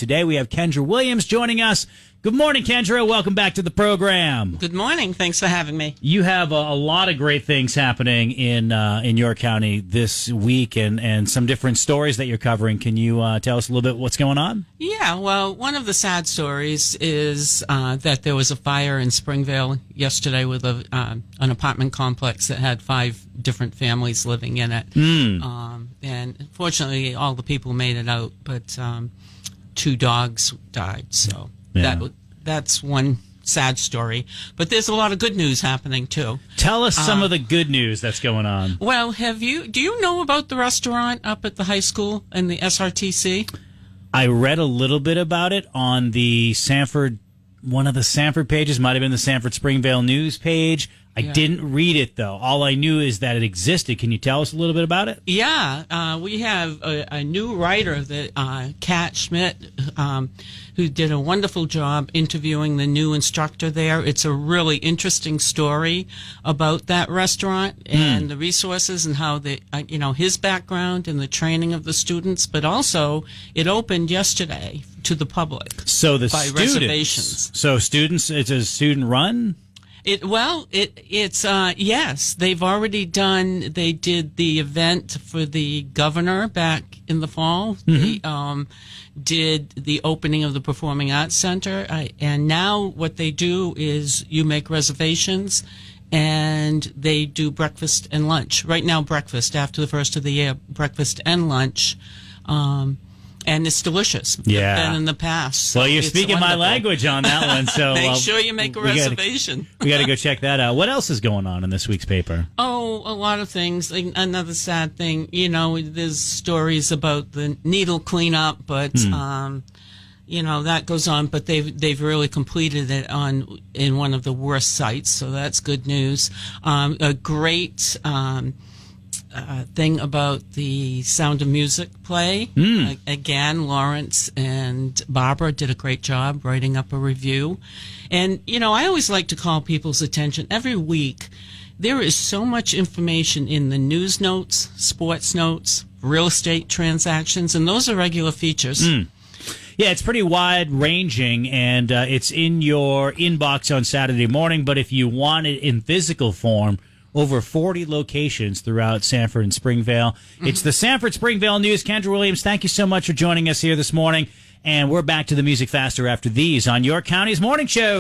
today. We have Kendra Williams joining us. Good morning, Kendra. Welcome back to the program. Good morning. Thanks for having me. You have a lot of great things happening in York County this week and some different stories that you're covering. Can you tell us a little bit what's going on? Yeah, well, one of the sad stories is that there was a fire in Springvale yesterday with an apartment complex that had 5 different families living in it. And fortunately, all the people made it out, but 2 dogs died, so... Yeah. That's one sad story. But there's a lot of good news happening, too. Tell us some of the good news that's going on. Well, do you know about the restaurant up at the high school and the SRTC? I read a little bit about it on the Sanford, one of the Sanford pages, might have been the Sanford Springvale News page. I didn't read it, though. All I knew is that it existed. Can you tell us a little bit about it? Yeah, we have a new writer, Kat Schmidt, who did a wonderful job interviewing the new instructor there. It's a really interesting story about that restaurant and the resources and how his background and the training of the students. But also, it opened yesterday to the public. So by reservations. So students, it's a student run. Yes, they've already they did the event for the governor back in the fall. They did the opening of the Performing Arts Center. And now what they do is you make reservations and they do breakfast and lunch. Right now, breakfast after the first of the year, breakfast and lunch. And it's delicious. Yeah. Than in the past. So well, you're speaking my language on that one. So make sure you make a reservation. We got to go check that out. What else is going on in this week's paper? Oh, a lot of things. Another sad thing, there's stories about the needle cleanup, but that goes on. But they've really completed it in one of the worst sites, so that's good news. A great. Thing about the Sound of Music play. Again, Lawrence and Barbara did a great job writing up a review. And, I always like to call people's attention every week. There is so much information in the news notes, sports notes, real estate transactions, and those are regular features. Yeah, it's pretty wide-ranging, and it's in your inbox on Saturday morning, but if you want it in physical form, over 40 locations throughout Sanford and Springvale. It's the Sanford Springvale News. Kendra Williams, thank you so much for joining us here this morning. And we're back to the music faster after these on York County's Morning Show.